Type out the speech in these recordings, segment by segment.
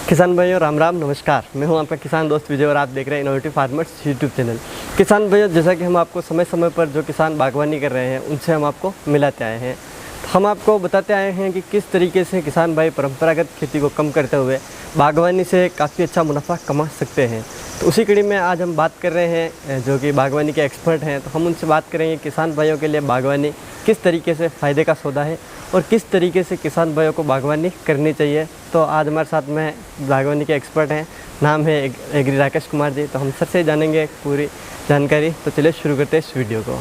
किसान भाइयों राम राम नमस्कार। मैं हूं आपका किसान दोस्त विजय और आप देख रहे हैं इनोवेटिव फार्मर्स यूट्यूब चैनल। किसान भाइयों, जैसा कि हम आपको समय समय पर जो किसान बागवानी कर रहे हैं उनसे हम आपको मिलाते आए हैं। तो हम आपको बताते आए हैं कि किस तरीके से किसान भाई परंपरागत खेती को कम करते हुए बागवानी से काफ़ी अच्छा मुनाफा कमा सकते हैं। तो उसी कड़ी में आज हम बात कर रहे हैं जो कि बागवानी के एक्सपर्ट हैं। तो हम उनसे बात करेंगे किसान भाइयों के लिए बागवानी किस तरीके से फ़ायदे का सौदा है और किस तरीके से किसान भाइयों को बागवानी करनी चाहिए। तो आज हमारे साथ में बागवानी के एक्सपर्ट हैं, नाम है एग्री राकेश कुमार जी। तो हम सर से जानेंगे पूरी जानकारी। तो चलिए शुरू करते हैं इस वीडियो को।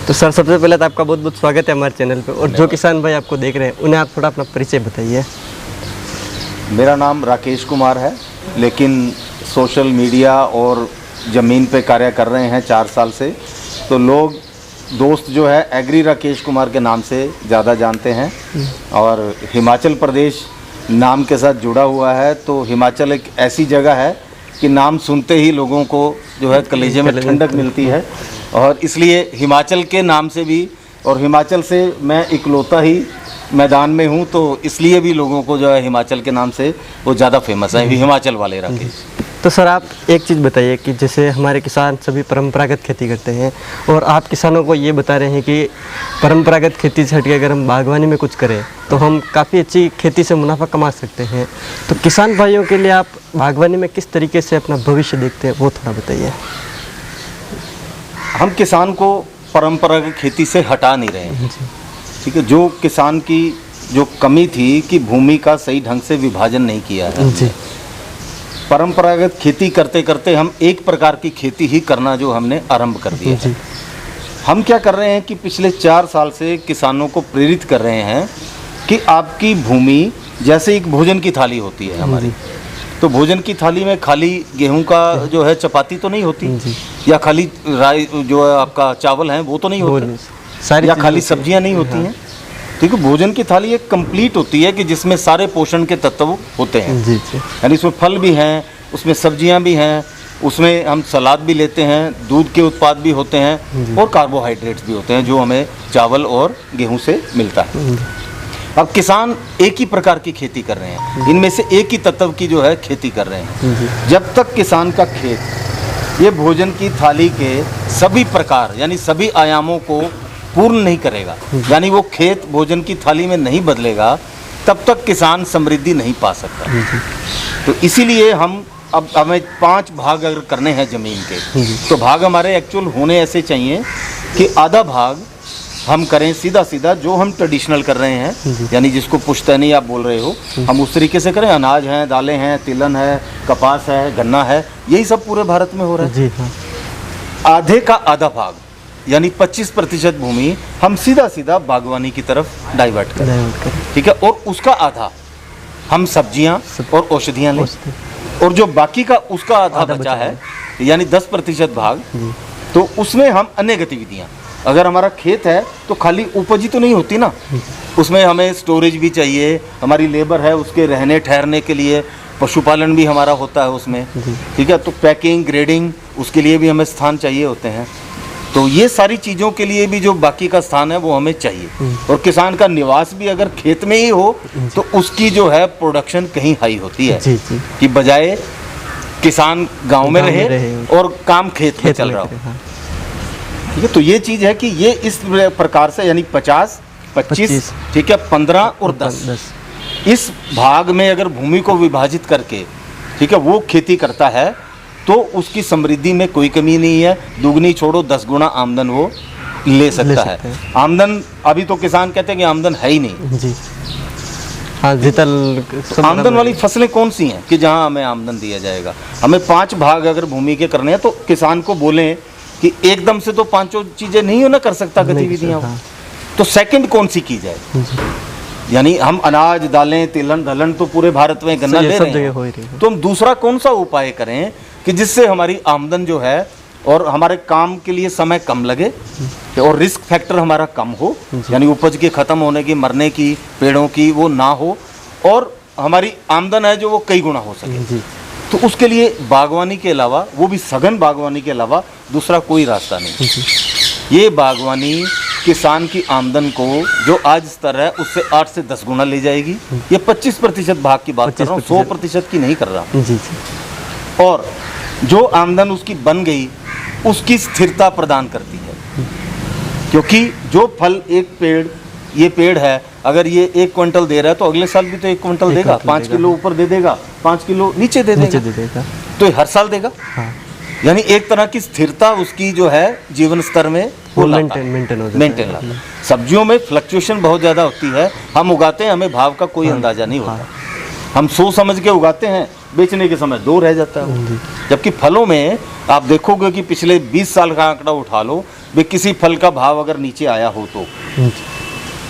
तो सर, सबसे पहले तो आपका बहुत बहुत स्वागत है हमारे चैनल पे। और जो किसान भाई आपको देख रहे हैं उन्हें आप थोड़ा अपना परिचय बताइए। मेरा नाम राकेश कुमार है, लेकिन सोशल मीडिया और ज़मीन पे कार्य कर रहे हैं 4 साल से। तो लोग दोस्त जो है एग्री राकेश कुमार के नाम से ज़्यादा जानते हैं। और हिमाचल प्रदेश नाम के साथ जुड़ा हुआ है। तो हिमाचल एक ऐसी जगह है कि नाम सुनते ही लोगों को जो है कलेजे में ठंडक मिलती है। और इसलिए हिमाचल के नाम से भी, और हिमाचल से मैं इकलौता ही मैदान में हूँ, तो इसलिए भी लोगों को जो है हिमाचल के नाम से वो ज़्यादा फेमस है, हिमाचल वाले राकेश। तो सर, आप एक चीज़ बताइए कि जैसे हमारे किसान सभी परंपरागत खेती करते हैं और आप किसानों को ये बता रहे हैं कि परंपरागत खेती से हटके अगर हम बागवानी में कुछ करें तो हम काफ़ी अच्छी खेती से मुनाफा कमा सकते हैं। तो किसान भाइयों के लिए आप बागवानी में किस तरीके से अपना भविष्य देखते हैं वो थोड़ा बताइए। हम किसान को परंपरागत खेती से हटा नहीं रहे हैं, ठीक है। जो किसान की जो कमी थी कि भूमि का सही ढंग से विभाजन नहीं किया है जी। परंपरागत खेती करते करते हम एक प्रकार की खेती ही करना जो हमने आरंभ कर दिया है। हम क्या कर रहे हैं कि पिछले 4 साल से किसानों को प्रेरित कर रहे हैं कि आपकी भूमि जैसे एक भोजन की थाली होती है हमारी, तो भोजन की थाली में खाली गेहूं का जो है चपाती तो नहीं होती, या खाली राई जो है आपका चावल है वो तो नहीं होता, या खाली सब्जियां नहीं होती हैं। ठीक है, भोजन की थाली एक कंप्लीट होती है कि जिसमें सारे पोषण के तत्व होते हैं। यानी उसमें फल भी हैं, उसमें सब्जियां भी हैं, उसमें हम सलाद भी लेते हैं, दूध के उत्पाद भी होते हैं और कार्बोहाइड्रेट्स भी होते हैं जो हमें चावल और गेहूं से मिलता है। अब किसान एक ही प्रकार की खेती कर रहे हैं, इनमें से एक ही तत्व की जो है खेती कर रहे हैं। जब तक किसान का खेत ये भोजन की थाली के सभी प्रकार यानी सभी आयामों को पूर्ण नहीं करेगा, यानी वो खेत भोजन की थाली में नहीं बदलेगा, तब तक किसान समृद्धि नहीं पा सकता। तो इसीलिए अब हमें 5 भाग अगर करने हैं ज़मीन के, तो भाग हमारे एक्चुअल होने ऐसे चाहिए कि आधा भाग हम करें सीधा सीधा जो हम ट्रेडिशनल कर रहे हैं, यानी जिसको पुश्तैनी आप बोल रहे हो, हम उस तरीके से करें। अनाज हैं, दालें हैं, तिलहन है, कपास है, गन्ना है, यही सब पूरे भारत में हो रहा है। आधे का आधा भाग यानी 25% भूमि हम सीधा सीधा बागवानी की तरफ डाइवर्ट करें, ठीक है। और उसका आधा हम सब्जियां और औषधियां लें, और जो बाकी का उसका आधा बचा है यानी 10% भाग, तो उसमें हम अन्य गतिविधियां, अगर हमारा खेत है तो खाली उपज ही तो नहीं होती ना, उसमें हमें स्टोरेज भी चाहिए, हमारी लेबर है उसके रहने ठहरने के लिए, पशुपालन भी हमारा होता है उसमें, ठीक है। तो पैकिंग ग्रेडिंग उसके लिए भी हमें स्थान चाहिए होते हैं। तो ये सारी चीज़ों के लिए भी जो बाकी का स्थान है वो हमें चाहिए। और किसान का निवास भी अगर खेत में ही हो तो उसकी जो है प्रोडक्शन कहीं हाई होती है कि बजाय किसान गांव में रहे और काम खेत में चल रहा हो। ठीक है, तो ये चीज़ है कि ये इस प्रकार से यानी 50, 25, ठीक है, 15 और 10 इस भाग में अगर भूमि को विभाजित करके, ठीक है, वो खेती करता है तो उसकी समृद्धि में कोई कमी नहीं है। दुगनी छोड़ो 10 गुना आमदन वो ले सकता है। आमदन अभी तो किसान कहते हैं कि आमदन है ही नहीं जी। आमदन वाली फसलें कौन सी हैं कि जहां हमें आमदन दिया जाएगा। हमें 5 भाग अगर भूमि के करने हैं तो किसान को बोलें कि एकदम से तो 5 चीजें नहीं ना कर सकता गतिविधियां, तो सेकंड कौन सी की जाए। यानी हम अनाज, दालें, तिलहन, दलहन तो पूरे भारत में गन्ना ले रहे हैं, तो हम दूसरा कौन सा उपाय करें कि जिससे हमारी आमदन जो है और हमारे काम के लिए समय कम लगे और रिस्क फैक्टर हमारा कम हो, यानी उपज के ख़त्म होने की, मरने की, पेड़ों की वो ना हो, और हमारी आमदन है जो वो कई गुना हो सके। तो उसके लिए बागवानी के अलावा, वो भी सघन बागवानी के अलावा दूसरा कोई रास्ता नहीं। ये बागवानी किसान की आमदन को जो आज स्तर है उससे 8 से 10 गुना ले जाएगी। ये 25% भाग की बात कर रहा हूँ, 100% की नहीं कर रहा हूँ। जी जी। और जो आमदन उसकी बन गई उसकी स्थिरता प्रदान करती है, क्योंकि जो फल ये पेड़ है, अगर ये 1 क्विंटल दे रहा है तो अगले साल भी तो 1 क्विंटल देगा, 5 किलो ऊपर दे देगा, 5 किलो नीचे दे देगा, तो ये हर साल देगा। हाँ। यानी एक तरह की स्थिरता उसकी जो है जीवन स्तर में वो मेंटेन लाता है। सब्जियों में फ्लक्चुएशन बहुत ज़्यादा होती है, हम उगाते हैं, हमें भाव का कोई अंदाजा नहीं होता, हम सोच समझ के उगाते हैं, बेचने के समय 2 रह जाता है। जबकि फलों में आप देखोगे कि पिछले 20 साल का आंकड़ा उठा लो, वे किसी फल का भाव अगर नीचे आया हो तो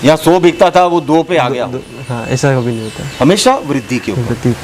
यहाँ 100 बिकता था वो 2 पे आ गया हो, हाँ, ऐसा कभी नहीं होता, हमेशा वृद्धि के ऊपर।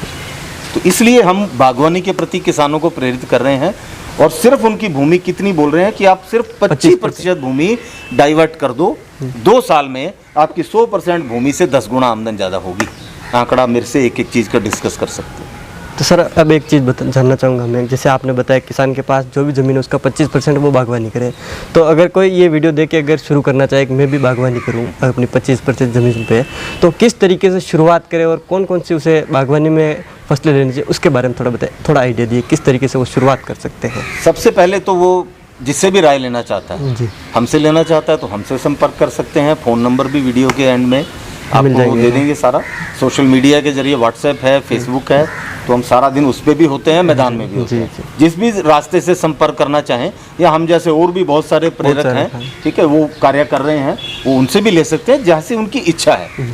तो इसलिए हम बागवानी के प्रति किसानों को प्रेरित कर रहे हैं, और सिर्फ उनकी भूमि कितनी बोल रहे हैं कि आप सिर्फ 25% भूमि डाइवर्ट कर दो, 2 साल में आपकी 100% भूमि से 10 गुना आमदन ज़्यादा होगी। आंकड़ा मेरे से एक चीज़ का डिस्कस कर सकते हैं। तो सर अब एक चीज़ जानना चाहूँगा मैं, जैसे आपने बताया किसान के पास जो भी ज़मीन है उसका 25% वो बागवानी करे, तो अगर कोई ये वीडियो देख के अगर शुरू करना चाहे कि मैं भी बागवानी करूँ अपनी 25% ज़मीन पे, तो किस तरीके से शुरुआत करे और कौन कौन सी उसे बागवानी में फसलें लेनी चाहिए, उसके बारे में थोड़ा बताए, थोड़ा आइडिया दिए किस तरीके से वो शुरुआत कर सकते हैं। सबसे पहले तो वो जिससे भी राय लेना चाहता है जी, हमसे लेना चाहता है तो हमसे संपर्क कर सकते हैं। फ़ोन नंबर भी वीडियो के एंड में आपको दे देंगे सारा। सोशल मीडिया के जरिए व्हाट्सएप है, फेसबुक है, तो हम सारा दिन उस पर भी होते हैं, मैदान में भी होते हैं। जिस भी रास्ते से संपर्क करना चाहें, या हम जैसे और भी बहुत सारे प्रेरक हैं, ठीक है, वो कार्य कर रहे हैं, वो उनसे भी ले सकते हैं जैसे उनकी इच्छा है।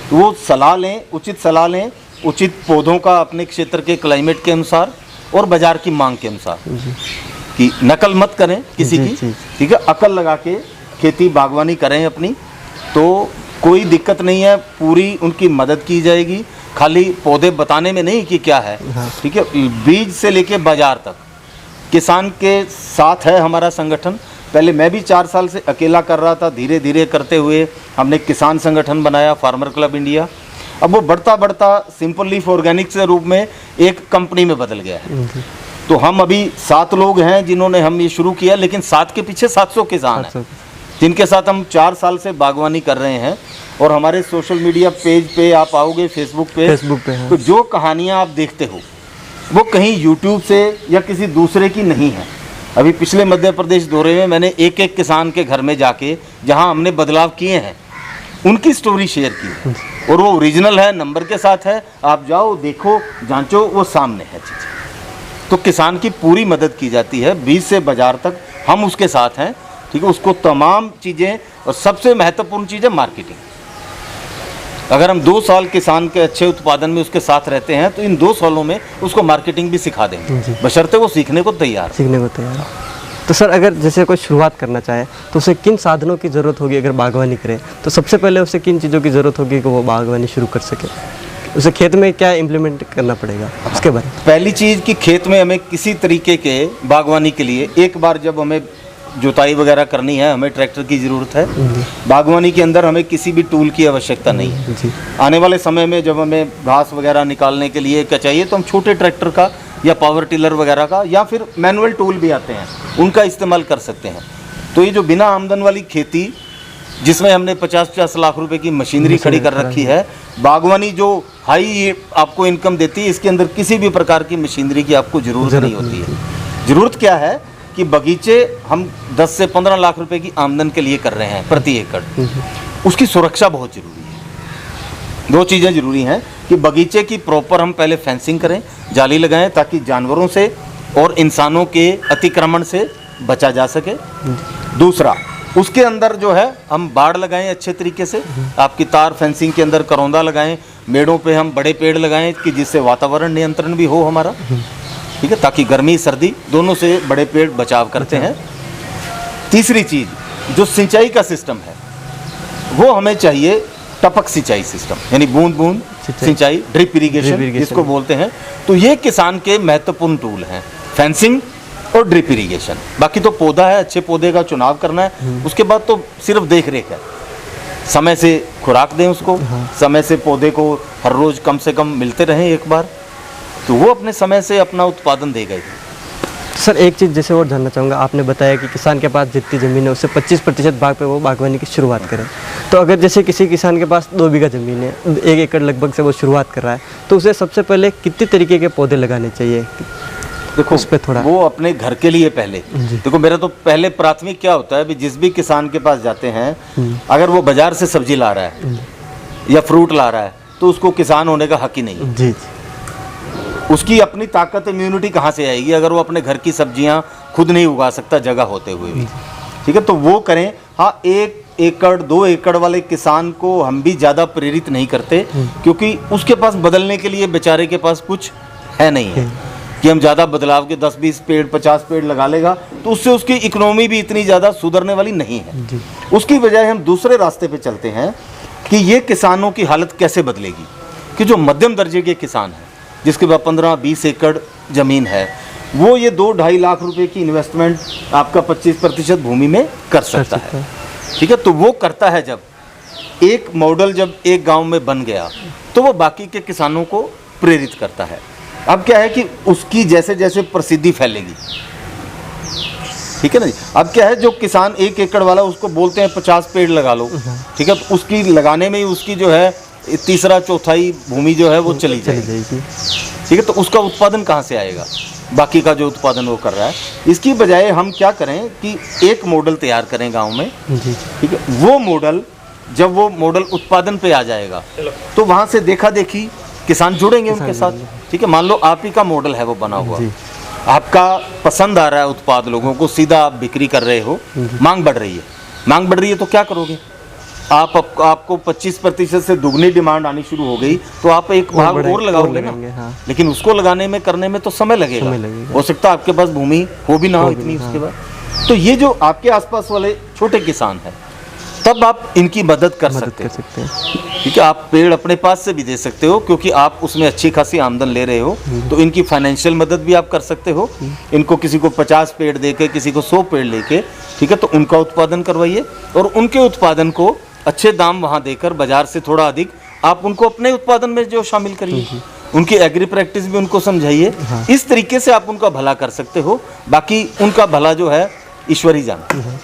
तो वो सलाह लें, उचित सलाह लें, उचित पौधों का अपने क्षेत्र के क्लाइमेट के अनुसार और बाजार की मांग के अनुसार, कि नकल मत करें किसी की, ठीक है, अकल लगा के खेती बागवानी करें अपनी, तो कोई दिक्कत नहीं है, पूरी उनकी मदद की जाएगी। खाली पौधे बताने में नहीं कि क्या है, ठीक है, बीज से लेके बाजार तक किसान के साथ है हमारा संगठन। पहले मैं भी 4 साल से अकेला कर रहा था, धीरे धीरे करते हुए हमने किसान संगठन बनाया, फार्मर क्लब इंडिया। अब वो बढ़ता बढ़ता सिंपल लीफ ऑर्गेनिक्स के रूप में एक कंपनी में बदल गया है। तो हम अभी 7 लोग हैं जिन्होंने हम ये शुरू किया, लेकिन 7 के पीछे 700 किसान हैं जिनके साथ हम 4 साल से बागवानी कर रहे हैं। और हमारे सोशल मीडिया पेज पे आप आओगे, फेसबुक पे हाँ। तो जो कहानियाँ आप देखते हो वो कहीं यूट्यूब से या किसी दूसरे की नहीं है। अभी पिछले मध्य प्रदेश दौरे में मैंने एक एक किसान के घर में जाके, जहाँ हमने बदलाव किए हैं, उनकी स्टोरी शेयर की, और वो ओरिजिनल है, नंबर के साथ है। आप जाओ, देखो, जांचो, वो सामने है चीज़। तो किसान की पूरी मदद की जाती है, बीज से बाजार तक हम उसके साथ हैं, ठीक है। उसको तमाम चीज़ें, और सबसे महत्वपूर्ण चीज़ है मार्केटिंग। अगर हम 2 साल किसान के अच्छे उत्पादन में उसके साथ रहते हैं तो इन 2 सालों में उसको मार्केटिंग भी सिखा देंगे, बशर्ते वो सीखने को तैयार है। तो सर अगर जैसे कोई शुरुआत करना चाहे तो उसे किन साधनों की ज़रूरत होगी? अगर बागवानी करे तो सबसे पहले उसे किन चीज़ों की ज़रूरत होगी कि वो बागवानी शुरू कर सके? उसे खेत में क्या इम्प्लीमेंट करना पड़ेगा उसके बारे में? पहली चीज़ कि खेत में हमें किसी तरीके के बागवानी के लिए, एक बार जब हमें जुताई वगैरह करनी है, हमें ट्रैक्टर की ज़रूरत है। बागवानी के अंदर हमें किसी भी टूल की आवश्यकता नहीं है। आने वाले समय में जब हमें घास वगैरह निकालने के लिए क्या चाहिए, तो हम छोटे ट्रैक्टर का या पावर टिलर वगैरह का, या फिर मैनुअल टूल भी आते हैं, उनका इस्तेमाल कर सकते हैं। तो ये जो बिना आमदन वाली खेती, जिसमें हमने 50-50 लाख रुपए की मशीनरी खड़ी कर रखी है, बागवानी जो हाई आपको इनकम देती है, इसके अंदर किसी भी प्रकार की मशीनरी की आपको ज़रूरत नहीं होती है। ज़रूरत क्या है कि बगीचे हम 10 से 15 लाख रुपए की आमदन के लिए कर रहे हैं प्रति एकड़, उसकी सुरक्षा बहुत ज़रूरी है। 2 चीज़ें ज़रूरी हैं कि बगीचे की प्रॉपर हम पहले फेंसिंग करें, जाली लगाएं, ताकि जानवरों से और इंसानों के अतिक्रमण से बचा जा सके। दूसरा, उसके अंदर जो है हम बाड़ लगाएं अच्छे तरीके से, आपकी तार फेंसिंग के अंदर करौंदा लगाएं, मेड़ों पे हम बड़े पेड़ लगाएं कि जिससे वातावरण नियंत्रण भी हो हमारा, ठीक है, ताकि गर्मी सर्दी दोनों से बड़े पेड़ बचाव करते हैं। तीसरी चीज़, जो सिंचाई का सिस्टम है वो हमें चाहिए टपक सिंचाई सिस्टम, यानी बूंद बूंद सिंचाई, ड्रिप इरिगेशन जिसको बोलते हैं। तो ये किसान के महत्वपूर्ण टूल हैं, फेंसिंग और ड्रिप इरिगेशन। बाकी तो पौधा है, अच्छे पौधे का चुनाव करना है, उसके बाद तो सिर्फ देख रेख है। समय से खुराक दें उसको, समय से पौधे को हर रोज़ कम से कम मिलते रहें एक बार, तो वो अपने समय से अपना उत्पादन देगा। सर एक चीज़ जैसे और जानना चाहूँगा, आपने बताया कि किसान के पास जितनी ज़मीन है उससे 25% भाग पे वो बागवानी की शुरुआत करें। तो अगर जैसे किसी किसान के पास 2 बीघा ज़मीन है, 1 एकड़ लगभग से वो शुरुआत कर रहा है, तो उसे सबसे पहले कितने तरीके के पौधे लगाने चाहिए? देखो उस पे थोड़ा वो अपने घर के लिए पहले देखो, मेरा तो पहले प्राथमिक क्या होता है भी, जिस भी किसान के पास जाते हैं, अगर वो बाजार से सब्जी ला रहा है या फ्रूट ला रहा है तो उसको किसान होने का हक ही नहीं है। जी। उसकी अपनी ताकत, इम्यूनिटी कहाँ से आएगी अगर वो अपने घर की सब्जियां खुद नहीं उगा सकता जगह होते हुए भी। ठीक है, तो वो करें। हाँ, 1 एकड़ 2 एकड़ वाले किसान को हम भी ज़्यादा प्रेरित नहीं करते, क्योंकि उसके पास बदलने के लिए बेचारे के पास कुछ है नहीं है कि हम ज़्यादा बदलाव के 10-20 पेड़ 50 पेड़ लगा लेगा, तो उससे उसकी इकोनॉमी भी इतनी ज़्यादा सुधरने वाली नहीं है। उसकी बजाय हम दूसरे रास्ते पे चलते हैं कि ये किसानों की हालत कैसे बदलेगी, कि जो मध्यम दर्जे के किसान हैं जिसके पास 15-20 एकड़ ज़मीन है, वो ये 2-2.5 लाख रुपए की इन्वेस्टमेंट आपका 25% भूमि में कर सकता है। ठीक है, तो वो करता है। जब एक मॉडल जब एक गांव में बन गया तो वो बाकी के किसानों को प्रेरित करता है। अब क्या है कि उसकी जैसे जैसे प्रसिद्धि फैलेगी, ठीक है ना जी, अब क्या है, जो किसान 1 एकड़ वाला उसको बोलते हैं 50 पेड़ लगा लो, ठीक है, तो उसकी लगाने में ही उसकी जो है तीसरा चौथाई भूमि जो है वो चली जाएगी। ठीक है, तो उसका उत्पादन कहाँ से आएगा, बाकी का जो उत्पादन वो कर रहा है। इसकी बजाय हम क्या करें कि एक मॉडल तैयार करें गांव में। ठीक है, वो मॉडल जब वो मॉडल उत्पादन पे आ जाएगा तो वहाँ से देखा देखी किसान जुड़ेंगे उनके साथ। ठीक है, मान लो आप ही का मॉडल है वो बना हुआ, आपका पसंद आ रहा है उत्पाद लोगों को, सीधा आप बिक्री कर रहे हो, मांग बढ़ रही है। मांग बढ़ रही है तो क्या करोगे आपको 25% से दुगनी डिमांड आनी शुरू हो गई तो आप एक भाग और लगाओगे ना। हाँ। लेकिन उसको लगाने में करने में तो समय लगेगा। हो सकता है आपके पास भूमि हो भी ना हो इतनी उसके बाद। तो ये जो आपके आसपास वाले छोटे किसान हैं, तब आप इनकी मदद कर सकते हैं। ठीक है, आप पेड़ अपने पास से भी दे सकते हो क्योंकि आप उसमें अच्छी खासी आमदन ले रहे हो, तो इनकी फाइनेंशियल मदद भी आप कर सकते हो। इनको किसी को 50 पेड़ देके, किसी को 100 पेड़ लेके, ठीक है, तो उनका उत्पादन करवाइए और उनके उत्पादन को अच्छे दाम वहाँ देकर बाजार से थोड़ा अधिक आप उनको अपने उत्पादन में जो शामिल करिए। उनकी एग्री प्रैक्टिस भी उनको समझाइए। इस तरीके से आप उनका भला कर सकते हो। बाकी उनका भला जो है ईश्वर ही जानते हैं।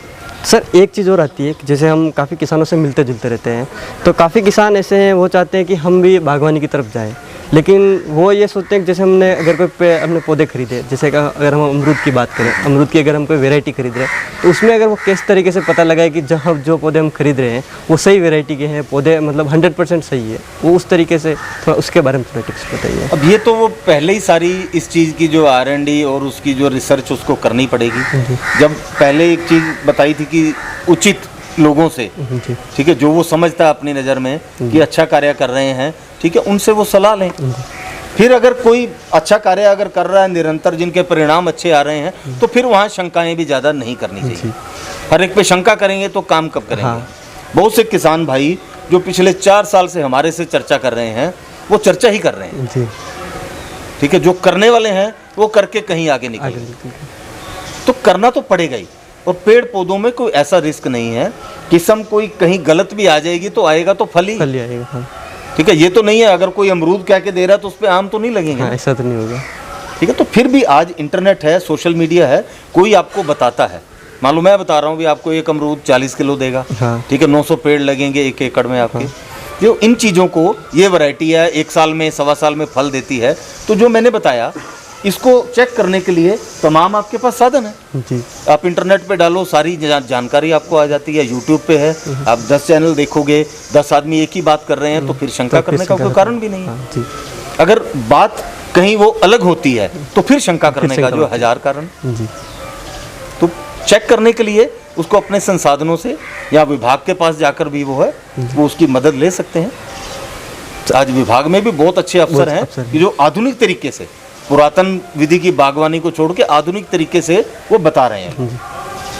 सर एक चीज़ और आती है कि जैसे हम काफ़ी किसानों से मिलते जुलते रहते हैं, तो काफ़ी किसान ऐसे हैं वो चाहते हैं कि हम भी बागवानी की तरफ जाएं, लेकिन वो ये सोचते हैं कि जैसे हमने अगर कोई अपने पौधे खरीदे, जैसे कि अगर हम अमरूद की बात करें, अमरूद की अगर हम कोई वैरायटी खरीद रहे हैं तो उसमें अगर वो किस तरीके से पता लगाए कि जहाँ जो पौधे हम खरीद रहे हैं वो सही वैरायटी के हैं, पौधे मतलब 100% सही है, वो उस तरीके से थोड़ा उसके बारे में थोड़ा टिप्स बताइए। अब ये तो वो पहले ही सारी इस चीज़ की जो R&D और उसकी जो रिसर्च उसको करनी पड़ेगी। जब पहले एक चीज़ बताई थी कि उचित लोगों से, ठीक है, जो वो समझता है अपनी नज़र में कि अच्छा कार्य कर रहे हैं, ठीक है, उनसे वो सलाह लें। फिर अगर कोई अच्छा कार्य अगर कर रहा है निरंतर, जिनके परिणाम अच्छे आ रहे हैं, तो फिर वहाँ शंकाएं भी ज़्यादा नहीं करनी चाहिए। हर एक पे शंका करेंगे तो काम कब करेंगे। बहुत से किसान भाई जो पिछले 4 साल से हमारे से चर्चा कर रहे हैं, वो चर्चा ही कर रहे हैं। ठीक है, जो करने वाले हैं वो करके कहीं आगे निकलेंगे। तो करना तो पड़ेगा ही। और पेड़ पौधों में कोई ऐसा रिस्क नहीं है, किस्म कोई कहीं गलत भी आ जाएगी तो आएगा तो फल ही आएगा। हाँ। ठीक है, ये तो नहीं है अगर कोई अमरूद कह के दे रहा है तो उस पर आम तो नहीं लगेंगे। हाँ, ऐसा तो नहीं होगा। ठीक है, तो फिर भी आज इंटरनेट है, सोशल मीडिया है, कोई आपको बताता है। मान लो मैं बता रहा हूँ भी आपको एक अमरूद 40 किलो देगा। हाँ। ठीक है, 900 पेड़ लगेंगे 1 एकड़ में आपके। जो इन चीज़ों को, ये वैरायटी है 1 साल में 1.25 साल में फल देती है, तो जो मैंने बताया इसको चेक करने के लिए तमाम आपके पास साधन है जी। आप इंटरनेट पे डालो, सारी जानकारी आपको आ जाती है। यूट्यूब पे है, आप 10 चैनल देखोगे, 10 आदमी एक ही बात कर रहे हैं तो फिर शंका करने का कोई कारण भी नहीं है जी। अगर बात कहीं वो अलग होती है तो फिर शंका करने का जो 1000 कारण जी। तो चेक करने के लिए उसको अपने संसाधनों से या विभाग के पास जाकर भी वो है वो उसकी मदद ले सकते हैं। आज विभाग में भी बहुत अच्छे अफसर हैं कि जो आधुनिक तरीके से, पुरातन विधि की बागवानी को छोड़ के आधुनिक तरीके से वो बता रहे हैं।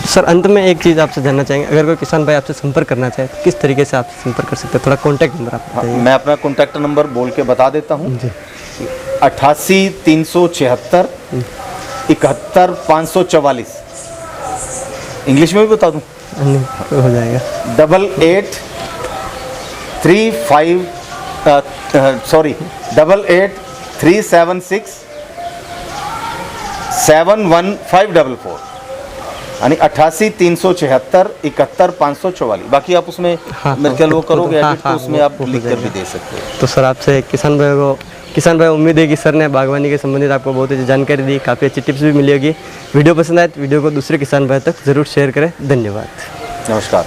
सर अंत में एक चीज़ आपसे जानना चाहेंगे, अगर कोई किसान भाई आपसे संपर्क करना चाहे तो किस तरीके से आपसे संपर्क कर सकते हैं? थोड़ा कॉन्टैक्ट नंबर आप बताइए। मैं अपना कॉन्टैक्ट नंबर बोल के बता देता हूँ, 88 376 71 544। इंग्लिश में भी बता दूँ? नहीं, हो जाएगा। 88 376 71544 यानी 88 376 71 544। बाकी आप उसमें हाँ, मेरे ख्याल वो करोगे हाँ, edit, तो हाँ, उसमें वो आप हो लिख कर जाएगा। भी दे सकते हो। तो सर आपसे किसान भाई उम्मीद है कि सर ने बागवानी के संबंधित आपको बहुत अच्छी जानकारी दी, काफ़ी अच्छी टिप्स भी मिली होगी। वीडियो पसंद आए तो वीडियो को दूसरे किसान भाई तक ज़रूर शेयर करें। धन्यवाद। नमस्कार।